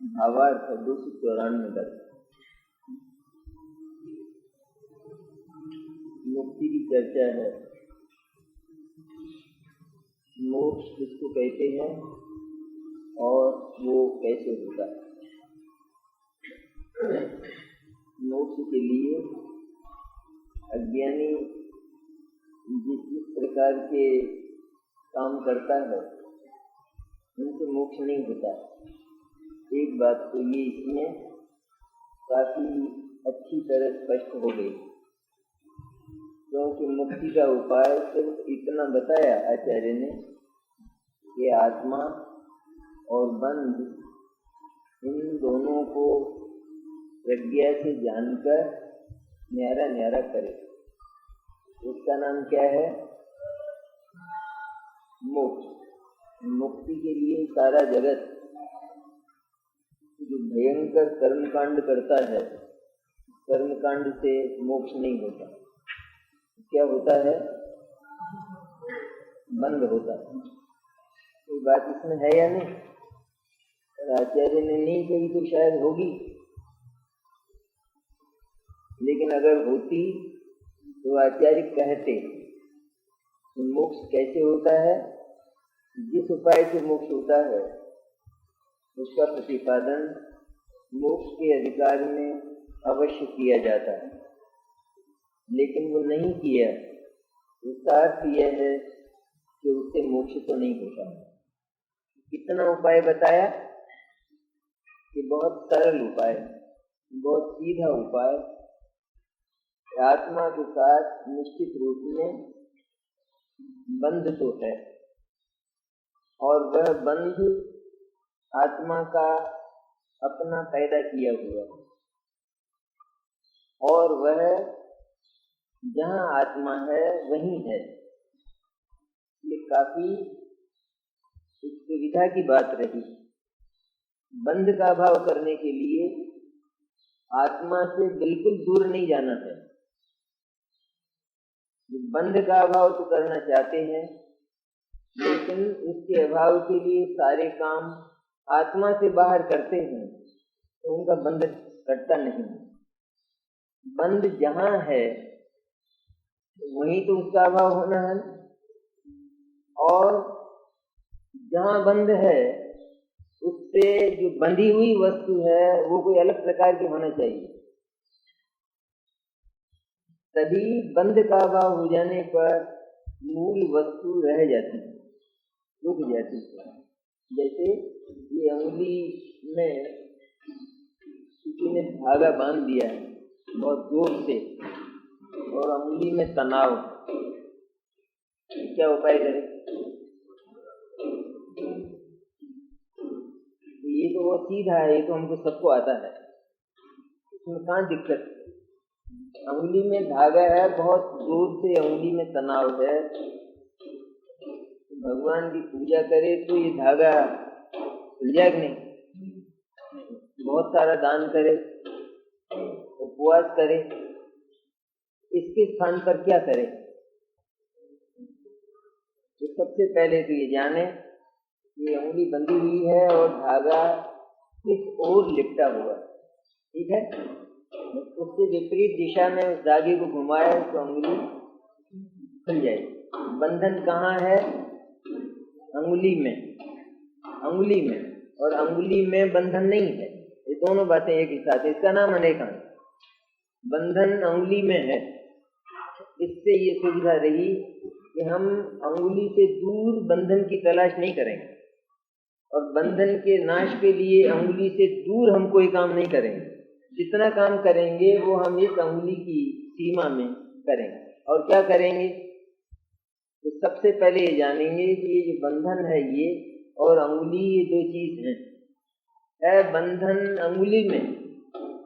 भावार्थ 294 का मुक्ति की चर्चा है। मोक्ष किसको कहते हैं और वो कैसे होता है। मोक्ष के लिए अज्ञानी जिस प्रकार के काम करता है उनसे मोक्ष नहीं होता। एक बात तो ये इसमें काफी अच्छी तरह स्पष्ट हो गई, क्योंकि मुक्ति का उपाय सिर्फ इतना बताया आचार्य ने कि आत्मा और बंध इन दोनों को प्रज्ञा से जानकर न्यारा न्यारा करे। उसका नाम क्या है? मोक्ष। मुक्ति के लिए सारा जगत जो भयंकर कर्मकांड करता है, कर्मकांड से मोक्ष नहीं होता। क्या होता है? बंद होता है। कोई बात इसमें है या नहीं? आचार्य ने नहीं कही तो शायद होगी, लेकिन अगर होती तो आचार्य कहते मोक्ष कैसे होता है। जिस उपाय से मोक्ष होता है उसका प्रतिपादन मोक्ष के अधिकार में अवश्य किया जाता है, लेकिन वो नहीं किया। उसका अर्थ यह है कि उससे मोक्ष तो नहीं होता। कितना उपाय बताया कि बहुत सरल उपाय, बहुत सीधा उपाय, आत्मा के साथ निश्चित रूप में बंध तो है, और वह बंध आत्मा का अपना पैदा किया हुआ, और वह जहाँ आत्मा है वहीं है। ये काफी सुविधा की बात रही। बंध का अभाव करने के लिए आत्मा से बिल्कुल दूर नहीं जाना है। बंध का अभाव तो करना चाहते हैं, लेकिन उसके अभाव के लिए सारे काम आत्मा से बाहर करते हैं तो उनका बंध कटता नहीं। बंध जहाँ है वहीं तो उसका अभाव होना है, और जहाँ बंध है उससे जो बंधी हुई वस्तु है वो कोई अलग प्रकार की होना चाहिए। तभी बंध का अभाव हो जाने पर मूल वस्तु रह जाती है, रुक जाती है। जैसे ये अंगुली में किसी ने धागा बांध दिया है बहुत जोर से, और अंगुली में तनाव, क्या उपाय करें? ये तो वो सीधा है, ये तो हमको सबको आता है, इसमें कहाँ दिक्कत? अंगुली में धागा है, बहुत जोर से अंगुली में तनाव है, भगवान की पूजा करे तो ये धागा खुल जाए कि नहीं? बहुत सारा दान करे, उपवास करे, इसके स्थान पर क्या करे? तो सबसे पहले तो ये जाने ये अंगुली बंधी हुई है और धागा किस ओर लिपटा हुआ, ठीक है? उससे विपरीत दिशा में उस धागे को घुमाए तो अंगुली खुल जाएगी। बंधन कहाँ है? अंगुली में। अंगुली में और अंगुली में बंधन नहीं है, ये दोनों बातें एक ही साथ है। इसका नाम अनेकांत। बंधन अंगुली में है, इससे ये सुविधा रही कि हम अंगुली से दूर बंधन की तलाश नहीं करेंगे, और बंधन के नाश के लिए अंगुली से दूर हम कोई काम नहीं करेंगे। जितना काम करेंगे वो हम इस अंगुली की सीमा में करेंगे। और क्या करेंगे? तो सबसे पहले ये जानेंगे कि ये जो बंधन है ये और अंगुली, ये दो चीज है बंधन अंगुली में,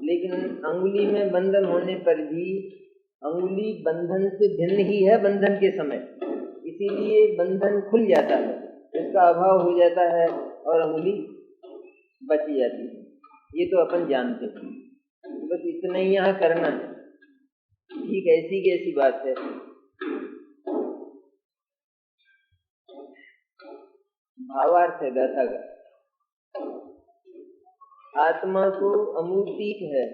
लेकिन अंगुली में बंधन होने पर भी अंगुली बंधन से भिन्न ही है बंधन के समय, इसीलिए बंधन खुल जाता है, इसका अभाव हो जाता है और अंगुली बच जाती है। ये तो अपन जानते हैं, बस इतना ही यहाँ करना है। ठीक ऐसी कैसी बात है। भावार्थ है गाथा का। आत्मा तो अमूर्तिक है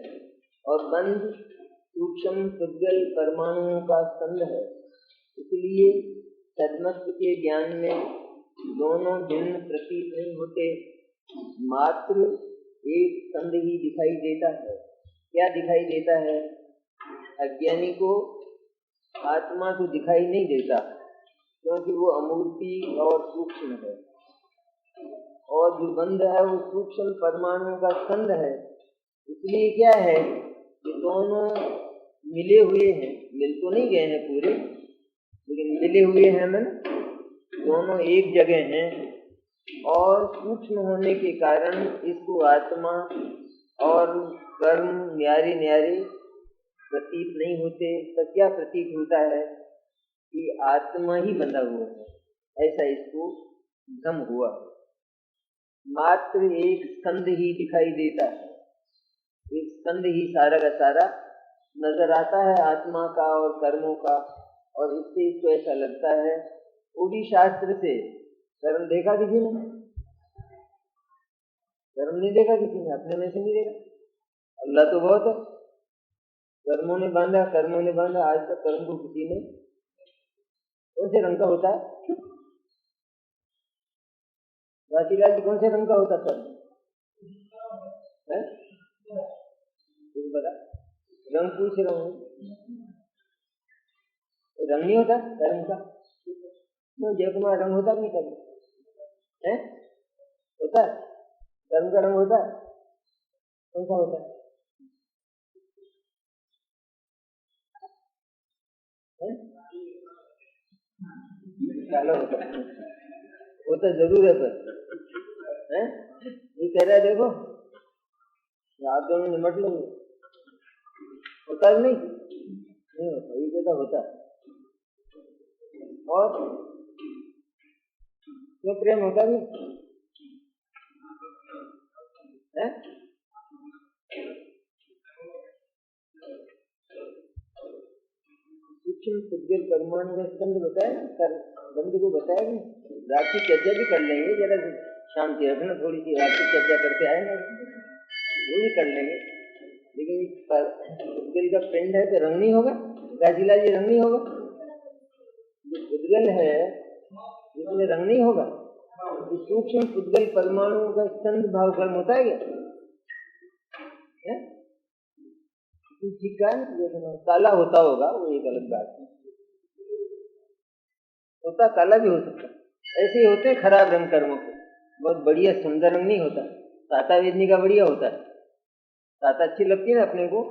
और बंध सूक्ष्म पुद्गल परमाणुओं का स्कंध है। इसलिए सदमस्त के ज्ञान में दोनों भिन्न प्रतीत नहीं होते, मात्र एक स्कंध ही दिखाई देता है। क्या दिखाई देता है? अज्ञानी को आत्मा तो दिखाई नहीं देता, क्योंकि वो अमूर्ति और सूक्ष्म है, और जो बंध है वो सूक्ष्म परमाणुओं का स्कंध है। इसलिए क्या है कि दोनों मिले हुए हैं, मिल तो नहीं गए हैं पूरे, लेकिन मिले हुए हैं। मन दोनों एक जगह हैं और सूक्ष्म होने के कारण इसको आत्मा और कर्म न्यारे न्यारे प्रतीत नहीं होते। तो क्या प्रतीत होता है कि आत्मा ही बंधा हुआ है, ऐसा इसको भ्रम हुआ। मात्र एक स्कंध ही दिखाई देता है, एक स्कंध ही सारा का सारा नजर आता है आत्मा का और कर्मों का, और इससे इसको ऐसा लगता है। वो भी शास्त्र से कर्म देखा किसी ने? कर्म नहीं देखा किसी ने, अपने में से नहीं देखा। अल्लाह तो बहुत है, कर्मों ने बांधा, कर्मों ने बांधा। आज तक कर्म को किसी ने कौन से रंग का होता है? राशीलाल जी, कौन से रंग का होता कर्म है? तुम बता, रंग पूछ रहा हूँ, रंग नहीं होता कर्म का? जयकुमार, रंग होता नहीं कर्म है? होता है कर्म का रंग होता है? कौन सा होता है? काला होता है, होता जरूर है, पर है ये कह रहा है देखो आप दोनों निमट लोगे, होता नहीं, नहीं होता, ये कहता होता है। और क्यों प्रेम होता नहीं है? सूक्ष्म पुद्गल परमाणु का स्कंध बताया, बंधु को बताया कि रात की चर्चा भी कर लेंगे, जरा शांति रखना, थोड़ी सी रात की चर्चा करते आए ना, वो भी कर लेंगे। लेकिन पुद्गल का पिंड है तो रंग नहीं होगा, गाजीलाल जी, रंग नहीं होगा। जो पुद्गल है उसमें रंग नहीं होगा। तो सूक्ष्म पुद्गल परमाणु का स्कंध भाव कर्म होता है क्या? काला होता होगा, वो एक अलग बात है, होता काला भी हो सकता। ऐसे ही होते हैं खराब रंग कर्मों के, बहुत बढ़िया सुंदर रंग नहीं होता। ताता वेदनी का बढ़िया होता है, ताता अच्छी लगती है ना अपने को,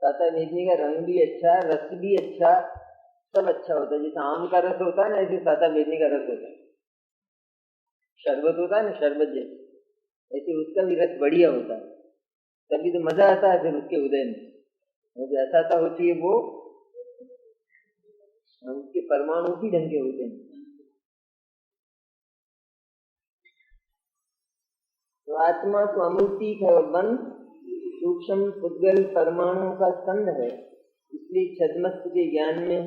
ताता वेदनी का रंग भी अच्छा, रस भी अच्छा, सब अच्छा होता है। जैसे आम का रस होता है ना, ऐसे ताता वेदनी का रस होता है। शरबत होता है ना, शरबत जैसे, ऐसे उसका भी रस बढ़िया होता है, तभी तो मजा आता है फिर उसके उदय में। ऐसा होती है वो, उसके परमाणु भी ढंग के होते हैं। तो आत्मा तो अमूर्तिक है और मन सूक्ष्म पुद्गल परमाणुओं का स्कंध है। इसलिए छद्मस्त के ज्ञान में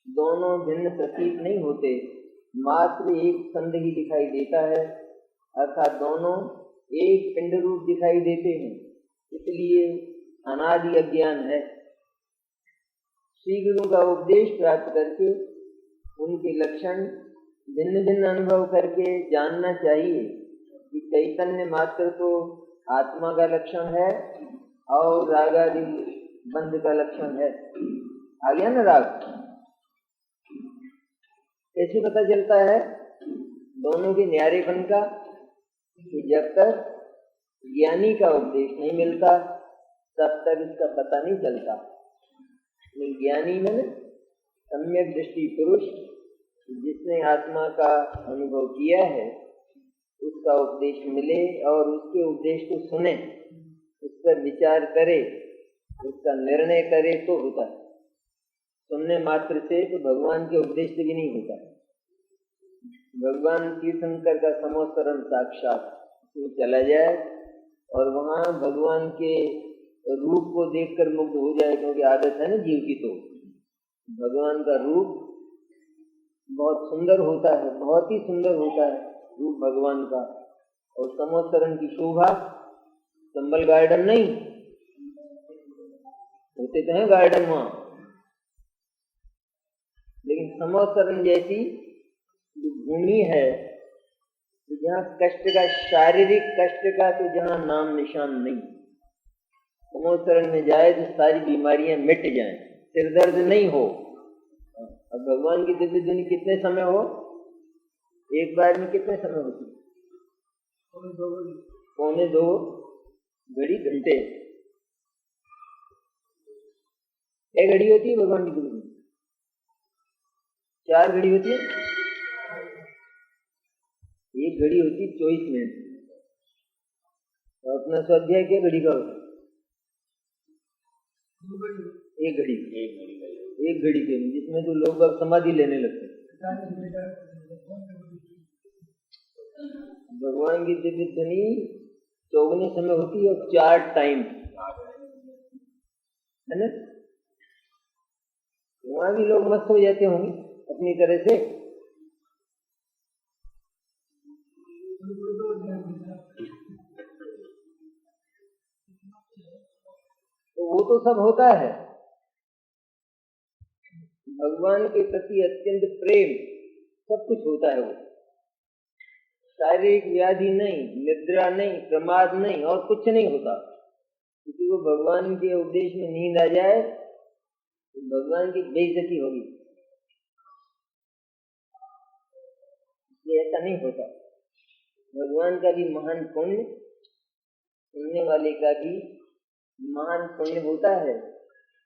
दोनों भिन्न प्रतीत नहीं होते, मात्र एक स्कंध ही दिखाई देता है, अर्थात दोनों एक पिंड रूप दिखाई देते हैं। इसलिए अनादि अज्ञान है। श्री गुरु का उपदेश प्राप्त करके उनके लक्षण भिन्न भिन्न अनुभव करके जानना चाहिए कि चैतन्य मात्र तो आत्मा का लक्षण है और रागादि बंध का लक्षण है। आ गया ना राग? कैसे पता चलता है दोनों के न्यारेपन का? कि जब तक ज्ञानी का उपदेश नहीं मिलता तब तक इसका पता नहीं चलता। ज्ञानी में सम्यक दृष्टि पुरुष जिसने आत्मा का अनुभव किया है, उसका उपदेश मिले और उसके उपदेश को सुने, उस पर विचार करे, उसका निर्णय करे तो होता है। सुनने मात्र से तो भगवान के उपदेश से भी नहीं होता। भगवान तीर्थंकर का समोत्तरण साक्षात चला जाए और वहाँ भगवान के रूप को देखकर मुग्ध हो जाए, क्योंकि आदत है ना जीव की, तो भगवान का रूप बहुत सुंदर होता है, बहुत ही सुंदर होता है रूप भगवान का। और समोत्सरण की शोभा संबल गार्डन नहीं होते तो हैं गार्डन वहां, लेकिन समोत्सरण जैसी जो भूमि है जहाँ कष्ट का, शारीरिक कष्ट का तो जहाँ नाम निशान नहीं, समोत्सरण में जाए तो सारी बीमारियां मिट जाएं, सिर दर्द नहीं हो। अब भगवान की दिव्य धुनी कितने समय हो, एक बार में कितने समय होती, पौने 2 घड़ी घंटे, एक घड़ी होती है भगवान की दिव्य धुनी, 4 घड़ी होती है, एक घड़ी होती 24 मिनट। तो अपना स्वाध्याय क्या घड़ी का होता है, एक घड़ी के, जिसमें तो लोग अब समाधि लेने लगते हैं। भगवान की दिव्य ध्वनि चौगने समय होती है और 4 टाइम है ना। वहां भी लोग मस्त हो जाते होंगे अपनी तरह से। तो वो तो सब होता है, भगवान के प्रति अत्यंत प्रेम, सब कुछ होता है। वो शारीरिक व्याधि नहीं, निद्रा नहीं, प्रमाद नहीं, और कुछ नहीं होता। किसी को भगवान के उपदेश में नींद आ जाए तो भगवान की बेइज्जती होगी, ये ऐसा नहीं होता। भगवान का भी महान पुण्य, सुनने वाले का भी महान पुण्य होता है,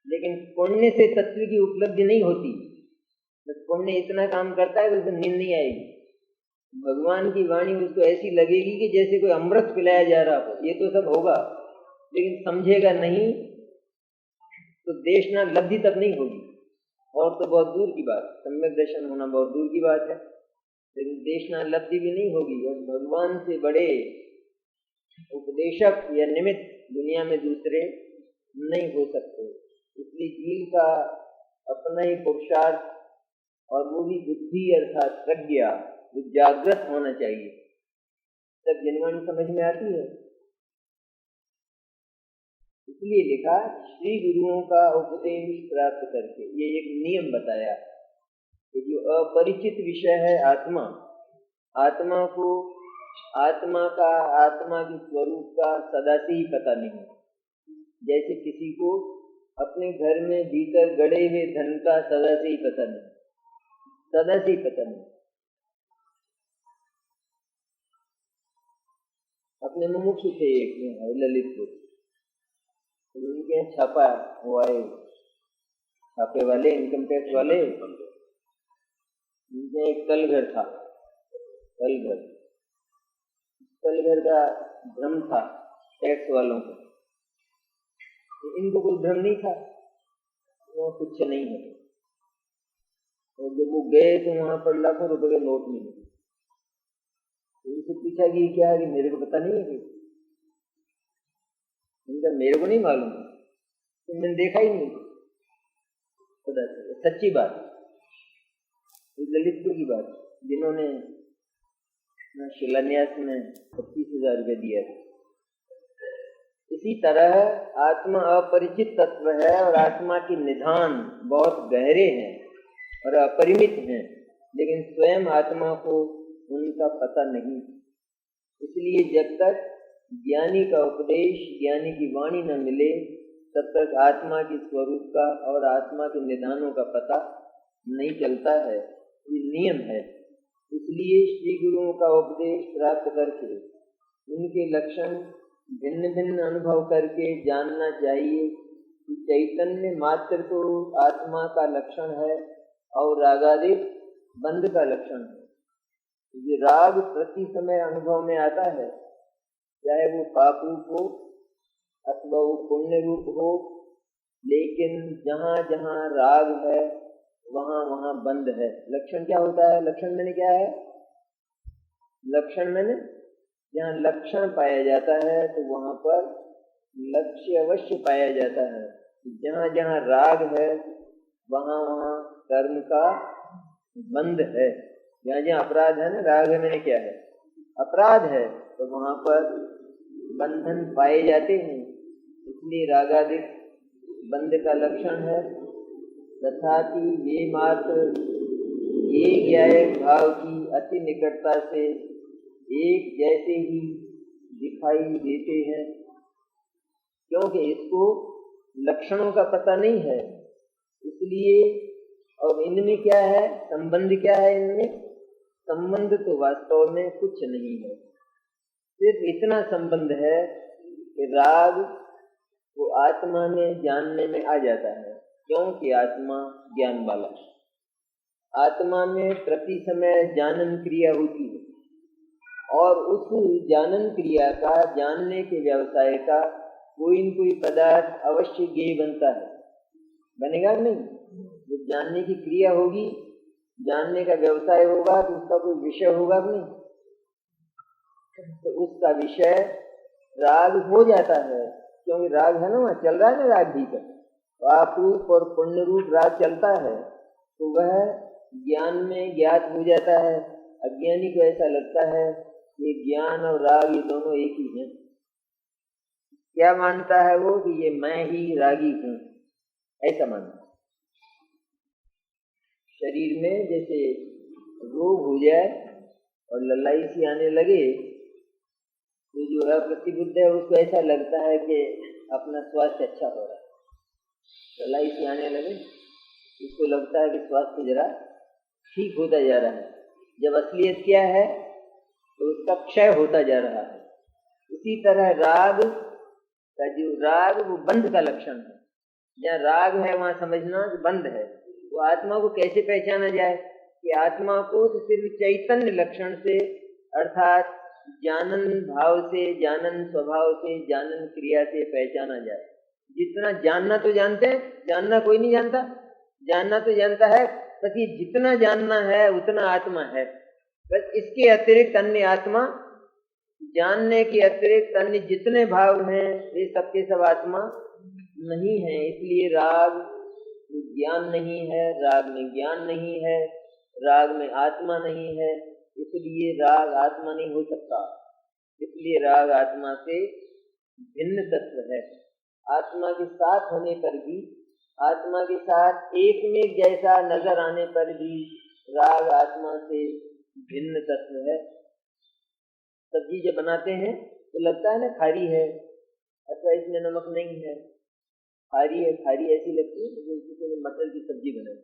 लेकिन पुण्य से तत्व की उपलब्धि नहीं होती। बस पुण्य इतना काम करता है कि उसको नींद नहीं आएगी, भगवान की वाणी उसको ऐसी लगेगी कि जैसे कोई अमृत पिलाया जा रहा हो। ये तो सब होगा, लेकिन समझेगा नहीं तो देशना लब्धि तक नहीं होगी, और तो बहुत दूर की बात, सम्यक दर्शन होना बहुत दूर की बात है, लेकिन देशना लब्धि भी नहीं होगी। और भगवान से बड़े उपदेशक या निमित्त दुनिया में दूसरे नहीं हो सकते। इसलिए जीव का अपना ही पुरुषार्थ, और वो भी बुद्धि अर्थात प्रज्ञा, वो जागृत होना चाहिए, तब जनवाणी समझ में आती है। इसलिए लिखा श्री गुरुओं का उपदेश प्राप्त करके, ये एक नियम बताया कि जो अपरिचित विषय है आत्मा, आत्मा को, आत्मा का, आत्मा के स्वरूप का सदा से ही पता नहीं। जैसे किसी को अपने घर में भीतर गड़े हुए धन का सदा से ही पता नहीं, सदा से ही पता नहीं। अपने मुमुक्षु थे एक ललितपुर, उनके छापा हुआ है, छापे वाले, इनकम टैक्स वाले, उनके एक कलघर था, कलघर का भ्रम था टैक्स वालों को, इनको कोई भ्रम नहीं था, वो कुछ नहीं है। और जब वो गए तो वहां पर लाखों रुपए के नोट मिले, उनसे पूछा कि क्या है, कि मेरे को पता नहीं है, कि उनका मेरे को नहीं मालूम, तो मैंने देखा ही नहीं। सच्ची बात, ललितपुर की बात, जिन्होंने शिलान्यास में 25,000 रुपये दिया है। इसी तरह आत्मा अपरिचित तत्व है, और आत्मा के निधान बहुत गहरे हैं और अपरिमित हैं, लेकिन स्वयं आत्मा को उनका पता नहीं। इसलिए जब तक ज्ञानी का उपदेश, ज्ञानी की वाणी न मिले, तब तक आत्मा के स्वरूप का और आत्मा के निधानों का पता नहीं चलता है। ये नियम है। इसलिए श्री गुरुओं का उपदेश प्राप्त करके उनके लक्षण भिन्न भिन्न अनुभव करके जानना चाहिए कि चैतन्य मात्र तो आत्मा का लक्षण है और रागादिक बंध का लक्षण है। ये राग प्रति समय अनुभव में आता है, चाहे वो पाप रूप हो अथवा वो पुण्य रूप हो, लेकिन जहाँ जहाँ राग है वहाँ वहाँ बंध है। लक्षण क्या होता है? लक्षण मैंने क्या है? लक्षण मैंने जहाँ लक्षण पाया जाता है तो वहाँ पर लक्ष्य अवश्य पाया जाता है। जहाँ जहाँ राग है वहाँ वहाँ कर्म का बंध है। जहाँ जहाँ अपराध है ना, राग है मैंने क्या है? अपराध है तो वहां पर बंधन पाए जाते हैं, इसलिए रागादिक बंध का लक्षण है। तथापि वे मात्र एक या एक भाव की अति निकटता से एक जैसे ही दिखाई देते हैं, क्योंकि इसको लक्षणों का पता नहीं है, इसलिए। और इनमें क्या है संबंध, क्या है इनमें संबंध? तो वास्तव में कुछ नहीं है, सिर्फ इतना संबंध है कि राग वो आत्मा में जानने में आ जाता है, क्योंकि आत्मा ज्ञान वाला है। आत्मा में प्रति समय जानन क्रिया होती है, और उस जानन क्रिया का, जानने के व्यवसाय का कोई न कोई पदार्थ अवश्य ज्ञेय बनता है। बनेगा नहीं? जब जानने की क्रिया होगी, जानने का व्यवसाय होगा, तो उसका कोई विषय होगा नहीं, तो उसका विषय राग हो जाता है, क्योंकि राग है ना, वहाँ चल रहा है ना राग भीतर, पाप रूप और पुण्य रूप राग चलता है, तो वह ज्ञान में ज्ञात हो जाता है। अज्ञानी को ऐसा लगता है कि ज्ञान और राग ये दोनों एक ही हैं। क्या मानता है वो? कि ये मैं ही रागी हूँ, ऐसा मानता है। शरीर में जैसे रोग हो जाए और ललाई सी आने लगे, तो जो है प्रतिबुद्ध है उसको ऐसा लगता है कि अपना स्वास्थ्य अच्छा हो रहा है। ललाई सी आने लगे, उसको लगता है कि स्वास्थ्य जरा ठीक होता जा रहा है, जब असलियत क्या है तो उसका क्षय होता जा रहा है। इसी तरह राग का, जो राग वो बंध का लक्षण है। जहाँ राग है वहाँ समझना कि बंध है। तो आत्मा को कैसे पहचाना जाए? कि आत्मा को तो सिर्फ चैतन्य लक्षण से, अर्थात जानन भाव से, जानन स्वभाव से, जानन क्रिया से पहचाना जाए। जितना जानना तो जानते हैं, जानना कोई नहीं जानता, जानना तो जानता है, बस ये जितना जानना है उतना आत्मा है। बस इसके अतिरिक्त अन्य आत्मा, जानने के अतिरिक्त अन्य जितने भाव हैं ये सबके सब आत्मा नहीं है। इसलिए राग ज्ञान नहीं है, राग में ज्ञान नहीं है, राग में आत्मा नहीं है, इसलिए राग आत्मा नहीं हो सकता। इसलिए राग आत्मा से भिन्न तत्व है। आत्मा के साथ होने पर भी, आत्मा के साथ एक में जैसा नजर आने पर भी राग आत्मा से भिन्न तत्व है। सब्जी जब बनाते हैं तो लगता है ना खारी है, अथवा इसमें नमक नहीं है, खारी है, खारी ऐसी लगती है। जैसे किसी ने मटर की सब्जी बनाई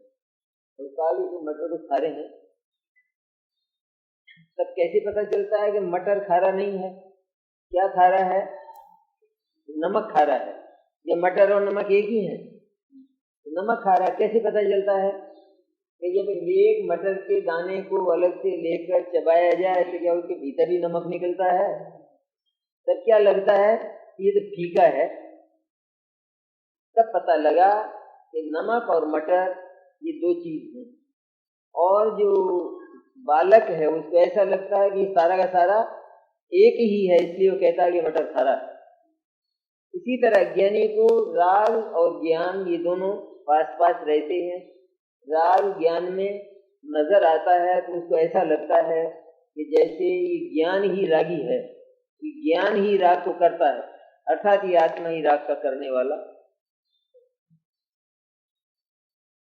और कहा कि मटर तो खारे हैं, तब कैसे पता चलता है कि मटर खारा नहीं है? क्या खारा है? नमक खारा है। ये मटर और नमक एक ही है, नमक खारा। कैसे पता चलता है? कि जब एक मटर के दाने को अलग से लेकर चबाया जाए तो क्या उसके भीतर ही नमक निकलता है? तब क्या लगता है ये तो फीका है। तब पता लगा कि नमक और मटर ये दो चीज हैं। और जो बालक है उसको ऐसा लगता है कि सारा का सारा एक ही है, इसलिए वो कहता है कि मटर खारा है। इसी तरह ज्ञानी को राग और ज्ञान ये दोनों पास पास रहते हैं। राग ज्ञान में नजर आता है तो उसको ऐसा लगता है कि जैसे ये ज्ञान ही रागी है, ये ज्ञान ही राग को करता है, अर्थात ये आत्मा ही राग का करने वाला।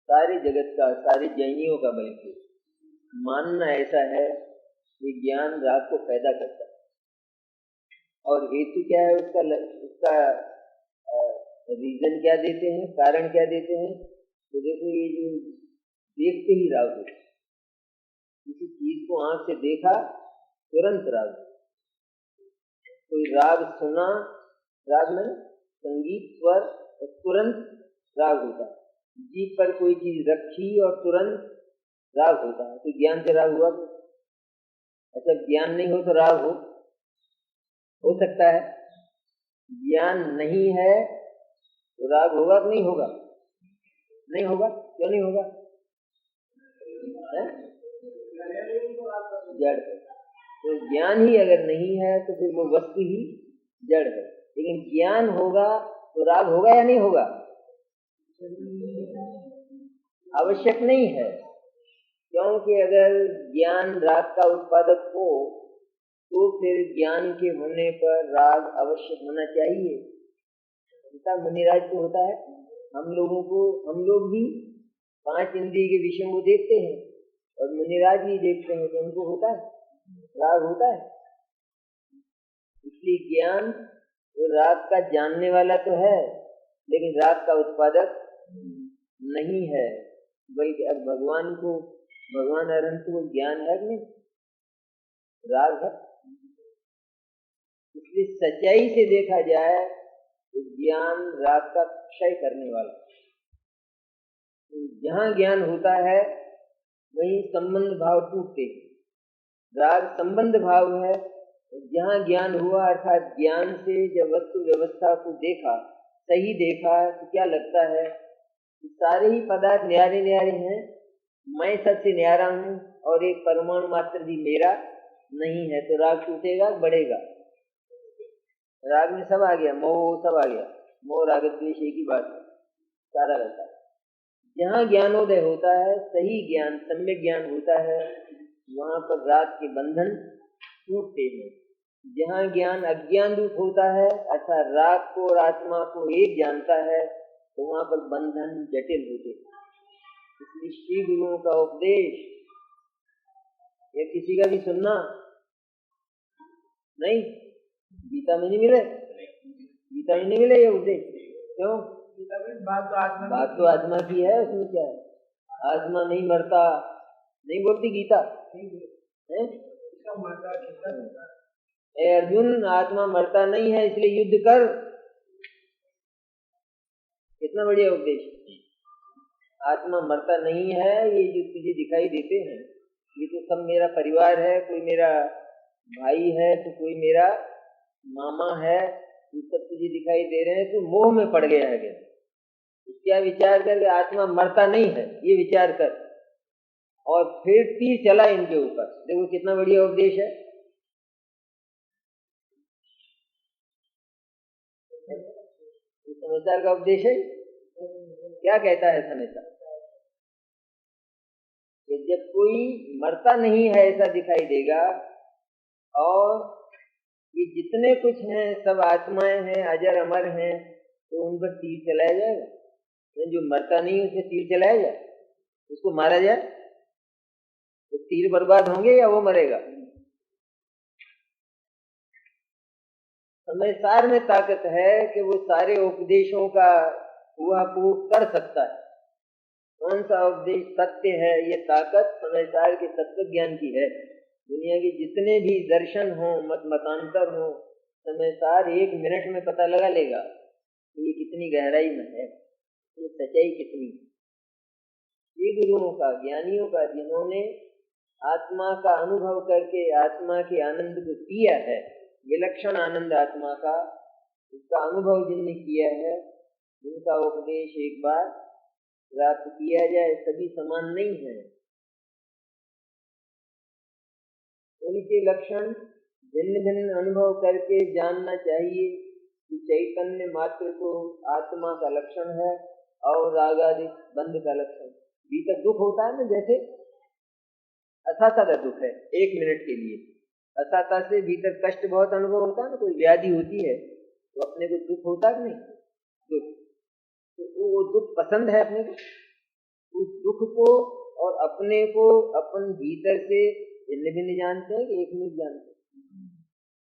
सारे जगत का, सारे जैनियों का बल्कि मानना ऐसा है कि ज्ञान राग को पैदा करता है। और हेतु क्या है उसका रीजन क्या देते हैं, कारण क्या देते हैं? तो देखो, ये जो देखते ही राग होता है, किसी चीज को आंख से देखा तुरंत राग, कोई राग सुना, राग में संगीत स्वर, तुरंत राग होता है। जीभ पर कोई चीज रखी और तुरंत राग होता है, तो ज्ञान से राग हुआ? अच्छा, ज्ञान नहीं हो तो राग हो सकता है? ज्ञान नहीं है तो राग होगा कि नहीं होगा? नहीं होगा। क्यों नहीं होगा? जड़ है। तो ज्ञान ही अगर नहीं है तो फिर वो वस्तु ही जड़ है। लेकिन ज्ञान होगा तो राग होगा या नहीं होगा? आवश्यक नहीं है, क्योंकि अगर ज्ञान राग का उत्पादक हो तो फिर ज्ञान के होने पर राग अवश्य होना चाहिए। ऐसा मुनिराज को होता है। हम लोग भी 5 इंद्रिय के विषयों को देखते हैं और मुनिराज भी देखते हैं, तो उनको होता है, राग होता है। इसलिए ज्ञान वो राग का जानने वाला तो है, लेकिन राग का उत्पादक नहीं है। बल्कि अब भगवान अनंत को ज्ञान है कि नहीं, राग है। इसलिए सच्चाई से देखा जाए तो ज्ञान राग का क्षय करने वाला। जहाँ ज्ञान होता है वहीं संबंध भाव टूटते। राग संबंध भाव है। जहाँ ज्ञान हुआ अर्थात ज्ञान से जब वस्तु व्यवस्था को देखा, सही देखा, तो क्या लगता है सारे ही पदार्थ न्यारे न्यारे हैं, मैं सबसे न्यारा हूँ और एक परमाणु मात्र भी मेरा नहीं है। तो राग टूटेगा, बढ़ेगा। राग में सब आ गया, मोह सब आ गया, मोह राग द्वेष एक ही बात है, सारा रहता है। जहाँ ज्ञानोदय होता है, सही ज्ञान सम्यक ज्ञान होता है, वहाँ पर राग के बंधन टूटते हैं। जहाँ ज्ञान अज्ञान रूप होता है अर्थात राग को और आत्मा को एक जानता है, तो वहाँ पर बंधन जटिल होते हैं। इसलिए श्री गुरुओं का उपदेश या किसी का भी सुनना नहीं, गीता में नहीं मिले, गीता में नहीं मिले ये उपदेश। क्यों? बात तो आत्मा की है, उसमें क्या है? आत्मा नहीं मरता, नहीं बोलती गीता है? अर्जुन, आत्मा मरता नहीं है, इसलिए युद्ध कर। कितना बढ़िया उपदेश। आत्मा मरता नहीं है, ये जो तुझे दिखाई देते हैं ये तो सब मेरा परिवार है, कोई मेरा भाई है तो कोई मेरा मामा है, ये सब तुझे दिखाई दे रहे हैं, तो मोह में पड़ गया है। क्या विचार कर के आत्मा मरता नहीं है, ये विचार कर, और फिर तीर चला इनके ऊपर। देखो कितना बढ़िया उपदेश है। समझदार का उपदेश है। क्या कहता है समझदार? जब कोई मरता नहीं है ऐसा दिखाई देगा, और ये जितने कुछ हैं सब आत्माएं हैं, अजर अमर हैं, तो उन पर तीर चलाया जाएगा। जो मरता नहीं उसे तीर चलाया जाए, उसको मारा जाए, तो तीर बर्बाद होंगे या वो मरेगा? समय सार में ताकत है कि वो सारे उपदेशों का हुआ कर सकता है। कौन सा उपदेश सत्य है, ये ताकत समय सार के तत्व ज्ञान की है। दुनिया के जितने भी दर्शन हो, मतांतर हो, समय सार 1 मिनट में पता लगा लेगा ये कितनी गहराई में है, ये सच्चाई कितनी। ये गुरुओं का, ज्ञानियों का, जिन्होंने आत्मा का अनुभव करके आत्मा के आनंद को पिया है, विलक्षण आनंद आत्मा का, उसका अनुभव जिनने किया है, उनका उपदेश एक बार प्राप्त किया जाए। सभी समान नहीं है, उनके लक्षण भिन्न भिन्न अनुभव करके जानना चाहिए कि चैतन्य मात्र को आत्मा का लक्षण है और रागादि बंध का लक्षण। भीतर दुख होता है ना, जैसे अथाता दुख है 1 मिनट के लिए, अथाता से भीतर कष्ट बहुत अनुभव होता है ना। कोई व्याधि होती है तो अपने को दुख होता है नहीं, दुख, तो वो दुख पसंद है अपने को। उस दुख को और अपने को अपन भीतर से भिन्न भिन्न जानते हैं कि एक मिनट जानते हैं?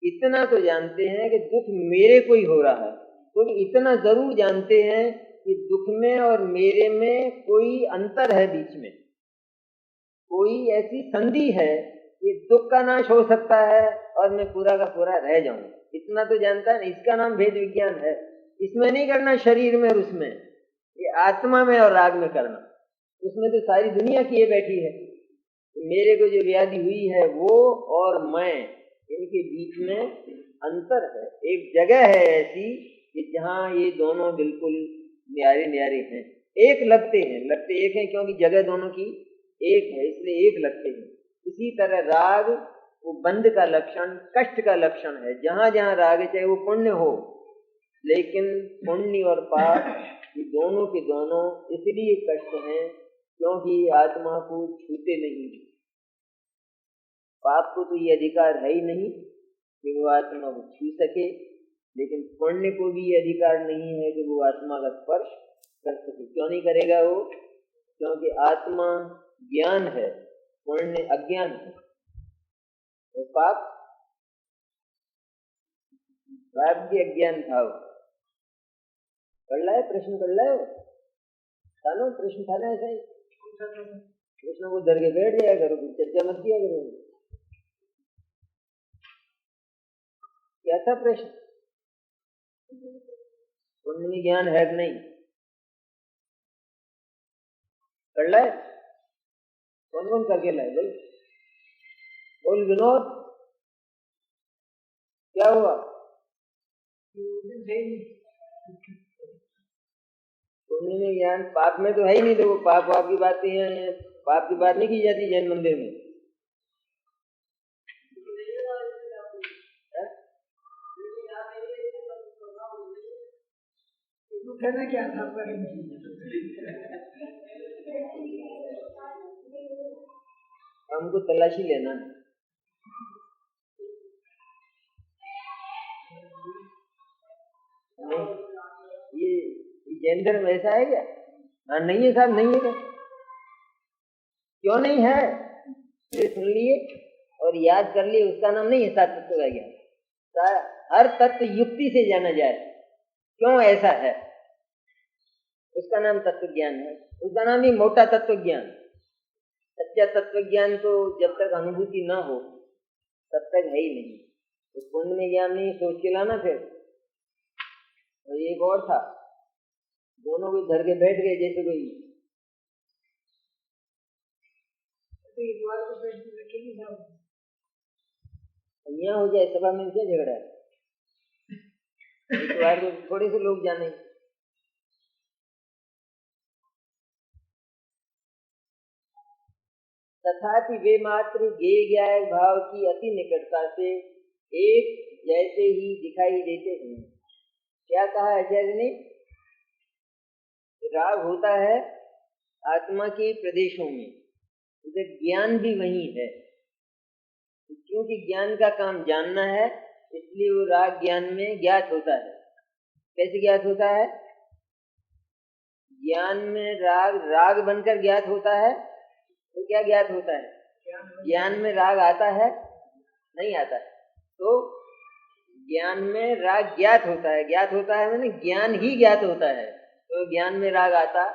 इतना तो जानते हैं कि दुख मेरे को ही हो रहा है, तो इतना जरूर जानते हैं कि दुख में और मेरे में कोई अंतर है, बीच में कोई ऐसी संधि है कि दुख का नाश हो सकता है और मैं पूरा का पूरा रह जाऊं। इतना तो जानता है। इसका नाम भेद विज्ञान है। इसमें नहीं करना शरीर में और उसमें, ये आत्मा में और राग में करना। उसमें तो सारी दुनिया किए बैठी है। मेरे को जो व्याधि हुई है वो और मैं, इनके बीच में अंतर है। एक जगह है ऐसी कि जहाँ ये दोनों बिल्कुल न्यारे न्यारे हैं, एक लगते एक हैं क्योंकि जगह दोनों की एक है, इसलिए एक लगते हैं। इसी तरह राग वो बंध का लक्षण, कष्ट का लक्षण है। जहाँ जहाँ राग है, चाहे वो पुण्य हो, लेकिन पुण्य और पाप ये दोनों के दोनों इसलिए कष्ट हैं क्योंकि आत्मा को छूते नहीं। पाप को तो ये अधिकार है ही नहीं कि वो आत्मा को छू सके, लेकिन पुण्य को भी ये अधिकार नहीं है कि वो आत्मा का स्पर्श कर सके। क्यों नहीं करेगा वो? क्योंकि आत्मा ज्ञान है, पुण्य अज्ञान है। तो पाप भी अज्ञान भाव। कर लाए प्रश्न, कर लाए थानो प्रश्न था ना, ऐसा ही प्रश्न को धर के बैठ जाया करो, चर्चा मत किया करो। क्या था प्रश्न? पुण्य में ज्ञान है कि नहीं? कर लाए? कौन कौन करके लाए भाई? बोल विनोद, क्या हुआ? पुण्य में ज्ञान, पाप में तो है ही नहीं। देखो पाप वाप की बातें हैं, पाप की बात नहीं की जाती जैन मंदिर में। क्या था? हमको तलाशी लेना है। नहीं, ये जैन धर्म ऐसा है क्या? हाँ नहीं है साहब, नहीं है क्या? क्यों नहीं है? ये सुन लिए और याद कर लिए, उसका नाम नहीं है सात तत्व का ज्ञान। हर तत्व युक्ति से जाना जाए, क्यों ऐसा है, उसका नाम तत्व ज्ञान है। उसका नाम ही मोटा तत्व ज्ञान। सच्चा तत्व ज्ञान तो जब तक अनुभूति न हो तब तक है ही नहीं। उस पुण्य में ज्ञान नहीं, सोच के लाना। फिर और एक और था, दोनों को धर के बैठ गए जैसे कोई। यहाँ हो जाए सभा में, क्या झगड़ा है? इस बार तो थोड़े से लोग जाने। तथापि वे मात्र ज्ञेय ज्ञायक भाव की अति निकटता से एक जैसे ही दिखाई देते हैं। क्या कहा आचार्य ने? राग होता है आत्मा के प्रदेशों में, उधर ज्ञान भी वही है। क्योंकि ज्ञान का काम जानना है, इसलिए वो राग ज्ञान में ज्ञात होता है। कैसे ज्ञात होता है? ज्ञान में राग राग बनकर ज्ञात होता है। तो क्या ज्ञात होता है? ज्ञान में राग आता है? नहीं आता है। तो ज्ञान में राग ज्ञात होता है। ज्ञात होता है मैंने ज्ञान ही ज्ञात होता है, तो ज्ञान में राग आता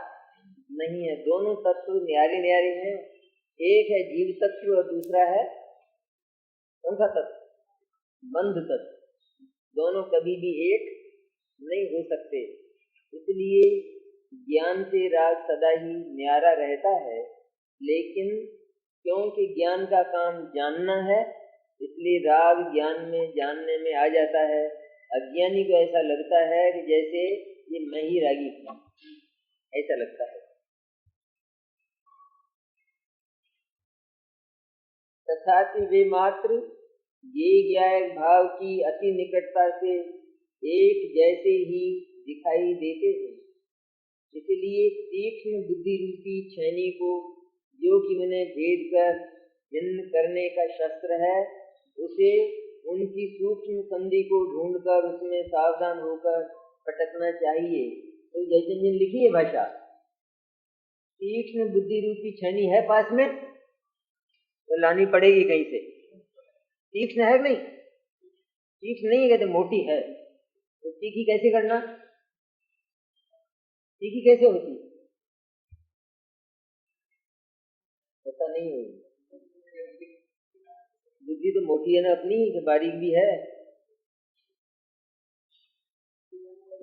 नहीं है। दोनों तत्व न्यारे न्यारे हैं। एक है जीव तत्व और दूसरा है कौन सा तत्व? बंध तत्व। दोनों कभी भी एक नहीं हो सकते। इसलिए ज्ञान से राग सदा ही न्यारा रहता है, लेकिन क्योंकि ज्ञान का काम जानना है, इसलिए राग ज्ञान में जानने में आ जाता है। अज्ञानी को ऐसा लगता है कि जैसे ये मैं ही रागी हूं, ऐसा लगता है। तथापि वे मात्र ये ज्ञायक भाव की अति निकटता से एक जैसे ही दिखाई देते हैं। इसलिए तीक्ष्ण बुद्धि रूपी छैनी को, जो कि मैंने भेद कर भिन्न करने का शस्त्र है, उसे उनकी सूक्ष्म संधि को ढूंढकर उसमें सावधान होकर पटकना चाहिए। तो जैसे जिन लिखी है भाषा, तीक्ष्ण बुद्धि रूपी छैनी है पास में, तो लानी पड़ेगी कहीं से। तीक्ष्ण है नहीं? तीक्ष्ण नहीं है, कहते मोटी है, तो तीखी कैसे करना? तीखी कैसे होती? पता नहीं होगी। बुद्धि तो मोटी है ना अपनी, कि बारीक भी है।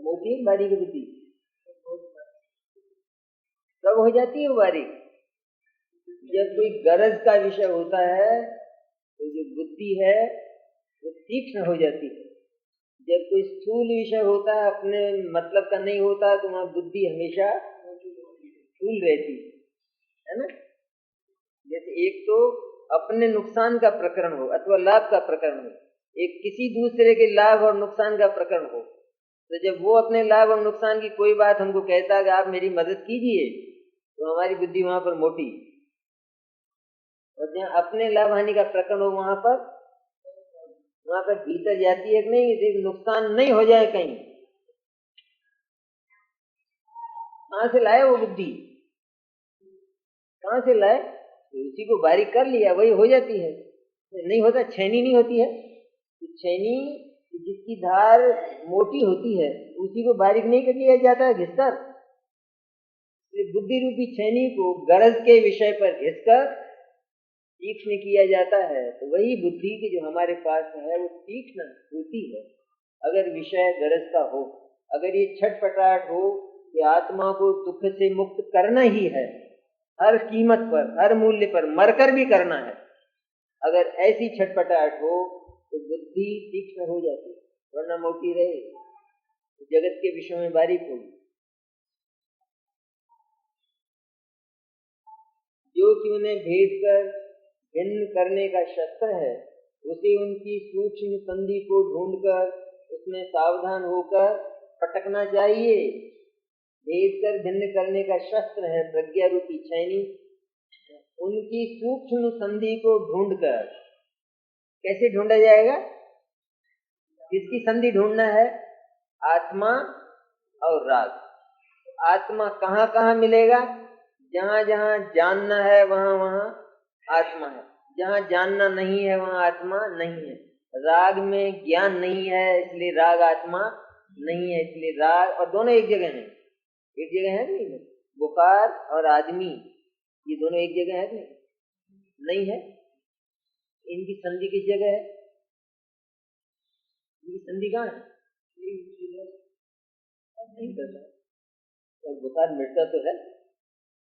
मोटी बारीक बुद्धि कब हो जाती है वो बारीक? जब कोई गरज का विषय होता है तो जो बुद्धि है वो तीक्ष्ण हो जाती है। जब कोई स्थूल विषय होता है, अपने मतलब का नहीं होता, तो वहां बुद्धि हमेशा स्थूल रहती है ना। जैसे एक तो अपने नुकसान का प्रकरण हो अथवा लाभ का प्रकरण हो, एक किसी दूसरे के लाभ और नुकसान का प्रकरण हो, तो जब वो अपने लाभ और नुकसान की कोई बात हमको कहता है कि आप मेरी मदद कीजिए, तो हमारी बुद्धि वहां पर मोटी। और जहाँ अपने लाभ हानि का प्रकरण हो, वहां पर वहां पर भीतर जाती है कि नहीं, यदि नुकसान नहीं हो जाए कहीं। कहां से लाए वो बुद्धि, कहां से लाए? उसी को बारीक कर लिया, वही हो जाती है। नहीं होता, छेनी नहीं होती है, छेनी जिसकी धार मोटी होती है उसी को बारीक नहीं कर लिया जाता है घिसकर। बुद्धि रूपी छेनी को गरज के विषय पर घिसकर तीक्ष्ण किया जाता है। तो वही बुद्धि की जो हमारे पास है वो तीक्ष्ण होती है अगर विषय गरज का हो। अगर ये छटपटाहट हो कि आत्मा को दुख से मुक्त करना ही है, हर कीमत पर, हर मूल्य पर, मरकर भी करना है, अगर ऐसी छटपटाहट हो तो बुद्धि तीक्ष्ण हो जाती है, वरना मोटी रहे तो जगत के विषयों में बारीक होगी। जो कि उन्हें भेद कर भिन्न करने का शस्त्र है, उसे उनकी सूक्ष्म संधि को ढूंढकर उसमें सावधान होकर पटकना चाहिए। भेद कर भिन्न करने का शस्त्र है प्रज्ञा रूपी छेनी, उनकी सूक्ष्म संधि को ढूंढकर। कैसे ढूंढा जाएगा? किसकी संधि ढूंढना है? आत्मा और राग। आत्मा कहाँ कहाँ मिलेगा? जहां जहां जानना है वहां वहां आत्मा है, जहां जानना नहीं है वहां आत्मा नहीं है। राग में ज्ञान नहीं है इसलिए राग आत्मा नहीं है, इसलिए राग और दोनों एक जगह हैं। एक जगह है नहीं? बुखार और आदमी ये दोनों एक जगह है नहीं? नहीं है। इनकी संधि किस जगह है? इनकी संधि कहाँ है? नहीं करता। और बुखार मिटता तो है,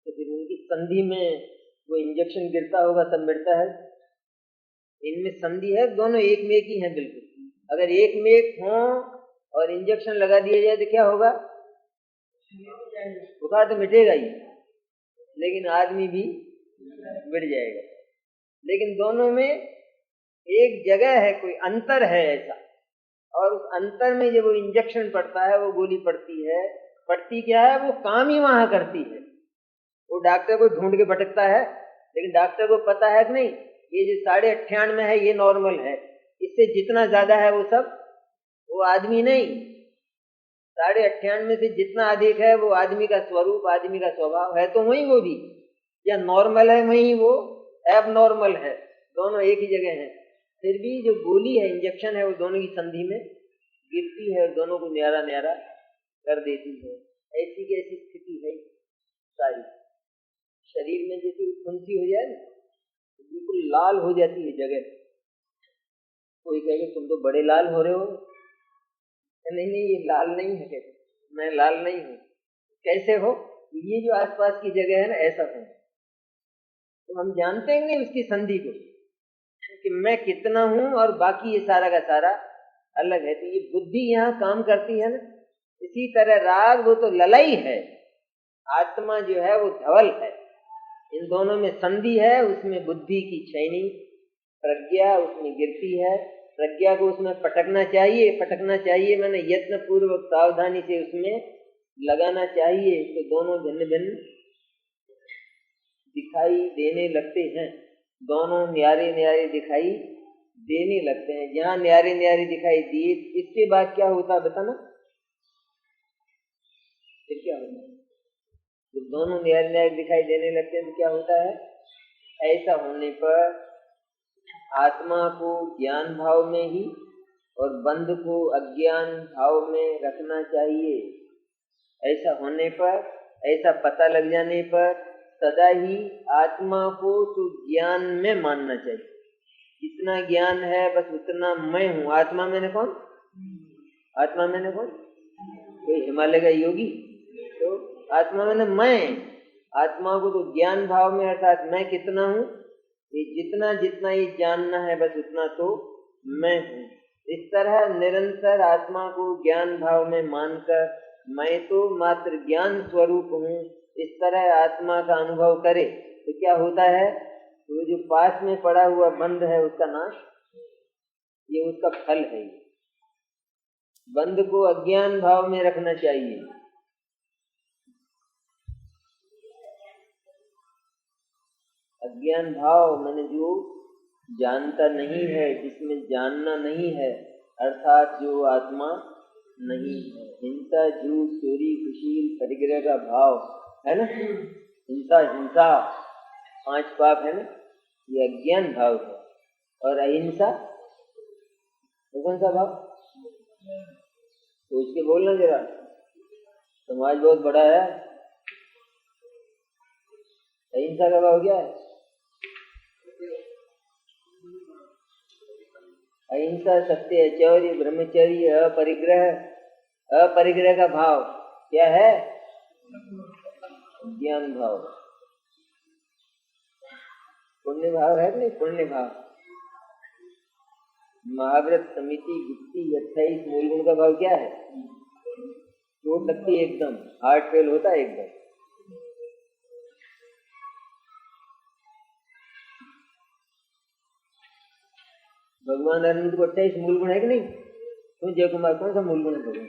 तो फिर उनकी संधि में वो इंजेक्शन गिरता होगा तब मिटता है। इनमें संधि है, दोनों एक में एक ही है बिल्कुल। अगर एक में एक हो और इंजेक्शन लगा दिया जाए तो क्या होगा? बुखार तो मिटेगा ही, लेकिन आदमी भी मिट जाएगा। लेकिन दोनों में एक जगह है, कोई अंतर है ऐसा, और उस अंतर में जब वो इंजेक्शन पड़ता है, वो गोली पड़ती है, पड़ती क्या है? वो काम ही वहां करती है। वो डॉक्टर को ढूंढ के भटकता है, लेकिन डॉक्टर को पता है कि नहीं ये जो 98.5 है ये नॉर्मल है, इससे जितना ज्यादा है वो सब वो आदमी नहीं। 98.5 से जितना अधिक है वो आदमी का स्वरूप, आदमी का स्वभाव है, तो वही वो भी या नॉर्मल है वही वो एब नॉर्मल है, दोनों एक ही जगह है। फिर भी जो गोली है, इंजेक्शन है, वो दोनों की संधि में गिरती है और दोनों को न्यारा न्यारा कर देती है। ऐसी की ऐसी स्थिति है सारी। शरीर में जैसे फुंसी हो जाए तो बिल्कुल लाल हो जाती है जगह। कोई कहे तुम तो बड़े लाल हो रहे हो। नहीं नहीं, ये लाल नहीं है, कहते मैं लाल नहीं हूँ। कैसे हो? ये जो आसपास की जगह है ना, ऐसा हो। तो हम जानते हैं नहीं उसकी संधि को कि मैं कितना हूं और बाकी ये सारा का सारा अलग है। तो ये बुद्धि यहाँ काम करती है ना। इसी तरह राग वो तो ललाई है, आत्मा जो है वो धवल है। इन दोनों में संधि है, उसमें बुद्धि की छेनी प्रज्ञा उसमें गिरती है। प्रज्ञा को उसमें पटकना चाहिए, पटकना चाहिए मैंने यत्न पूर्वक सावधानी से उसमें लगाना चाहिए। तो दोनों भिन्न भिन्न दिखाई देने लगते हैं, दोनों न्यारे न्यारे दिखाई देने लगते हैं। जहां न्यारे न्यारे दिखाई दिए, इसके बाद क्या होता है बताना? फिर क्या होता है? तो दोनों न्यारे न्यारे दिखाई देने लगते हैं तो क्या होता है? ऐसा होने पर आत्मा को ज्ञान भाव में ही और बंध को अज्ञान भाव में रखना चाहिए। ऐसा होने पर, ऐसा पता लग जाने पर सदा ही आत्मा को तो ज्ञान में मानना चाहिए। जितना ज्ञान है बस उतना मैं हूँ। आत्मा मैंने कौन? आत्मा मैंने कौन? कोई हिमालय का योगी? तो आत्मा मैंने मैं। आत्मा को तो ज्ञान भाव में, अर्थात मैं कितना हूँ, ये जितना जितना ये जानना है बस उतना तो मैं हूँ। इस तरह निरंतर आत्मा को ज्ञान भाव में मानकर मैं तो मात्र ज्ञान स्वरूप हूँ, इस तरह आत्मा का अनुभव करे तो क्या होता है? तो जो पास में पड़ा हुआ बंध है उसका नाश, ये उसका फल है। बंध को अज्ञान भाव में रखना चाहिए। अज्ञान भाव मैंने जो जानता नहीं है, जिसमें जानना नहीं है, अर्थात जो आत्मा नहीं है। हिंसा, झूठ, चोरी, कुशील, परिग्रह का भाव है ना, हिंसा, हिंसा 5 पाप है ना, ये अज्ञान भाव है। और अहिंसा कौन सा भाव? सोच के बोलना जरा, समाज बहुत बड़ा है। अहिंसा का भाव क्या है? अहिंसा, सत्य, चौर्य, ब्रह्मचर्य, अपरिग्रह। अपरिग्रह का भाव क्या है? ज्ञान भाव। पुण्य भाव है कि नहीं? पुण्य भाव। महाव्रत, समिति, गुप्ती, 28 मूल गुण का भाव क्या है? चोट लगती है एकदम, हार्ट फेल होता है एकदम। भगवान अरविंद को 28 मूल गुण है कि नहीं? तो जय कुमार कौन सा मूल गुण है भगवान?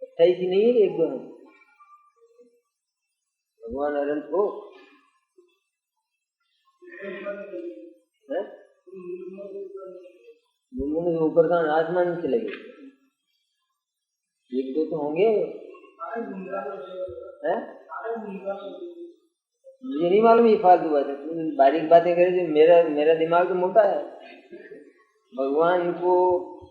28 ही नहीं है, एक दो है भगवान अरविंद को। मूल गुण से ऊपर का आसमान में चले गए, एक दो तो होंगे। मुझे नहीं मालूम, ये फालतू बात है, तुम बारीक बातें करे। मेरा दिमाग तो मोटा है। भगवान को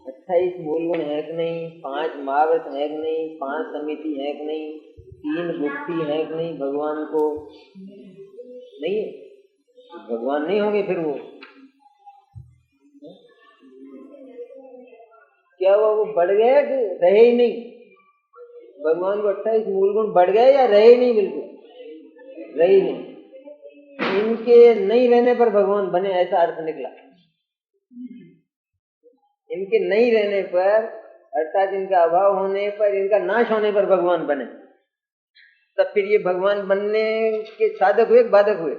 28 मूल गुण है कि नहीं, 5 महाव्रत है कि नहीं, 5 समिति है कि नहीं, 3 गुप्ती है कि नहीं? भगवान को नहीं है, भगवान नहीं होंगे फिर वो। क्या हुआ, वो बढ़ गया कि रहे ही नहीं? भगवान को 28 मूल गुण बढ़ गए या रहे ही नहीं? बिल्कुल रहे ही नहीं। इनके नहीं रहने पर भगवान बने, ऐसा अर्थ निकला। इनके नहीं रहने पर, अर्थात इनका अभाव होने पर, इनका नाश होने पर भगवान बने। तब फिर ये भगवान बनने के साधक हुए, बाधक हुए?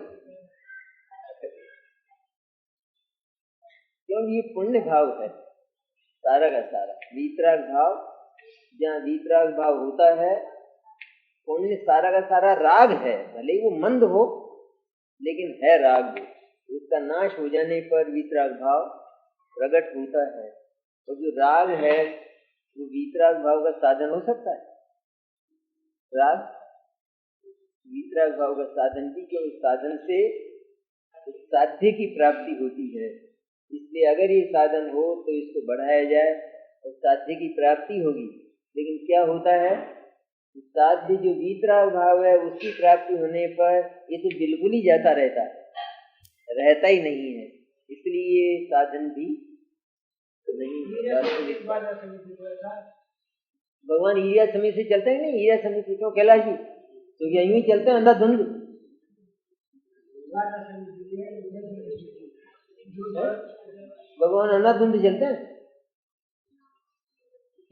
क्योंकि ये पुण्य भाव है सारा का सारा। वीतराग भाव, जहाँ वीतराग भाव होता है, पुण्य सारा का सारा राग है। भले ही वो मंद हो, लेकिन है राग। उसका नाश हो जाने पर वीतराग भाव प्रकट होता है। तो जो राग है वो वीतराग भाव का साधन हो सकता है। राग वीतराग भाव का साधन भी, जो उस साधन से उस साध्य की प्राप्ति होती है। इसलिए अगर ये साधन हो तो इसको बढ़ाया जाए और साध्य की प्राप्ति होगी। लेकिन क्या होता है, साध्य जो वीतराग भाव है उसकी प्राप्ति होने पर ये तो बिल्कुल ही जाता रहता ही नहीं है। इसलिए साधन भी नहीं। भगवान ईया समय से चलते हैं नहीं? ईया समय से क्यों कैलाश जी? तो यूं ही चलते हैं अंधाधुंध। भगवान अंधाधुंध चलते हैं,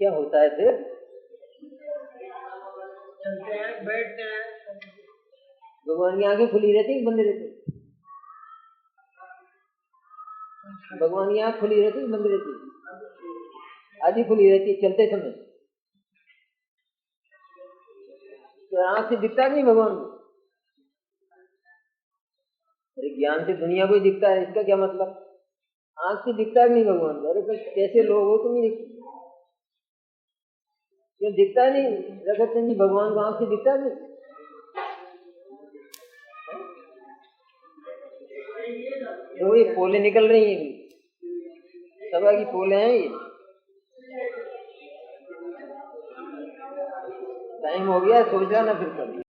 क्या होता है फिर? चलते हैं, बैठते हैं, भगवान की आंखें खुली रहती है, बंद रहती? भगवान की आंख खुली रहती है, बंद रहती? आधी खुली रहती है चलते समय। तो आंख से दिखता नहीं भगवान को? अरे ज्ञान से दुनिया को ही दिखता है, इसका क्या मतलब? आंख से दिखता नहीं भगवान को। अरे भाई कैसे लोग हो तुम? क्यों दिखता नहीं? रघुनाथ जी भगवान को आंख से दिखता नहीं? तो ये पोले निकल रही हैं, सभा की पोले हैं ये। टाइम हो गया, सो जाना फिर कभी।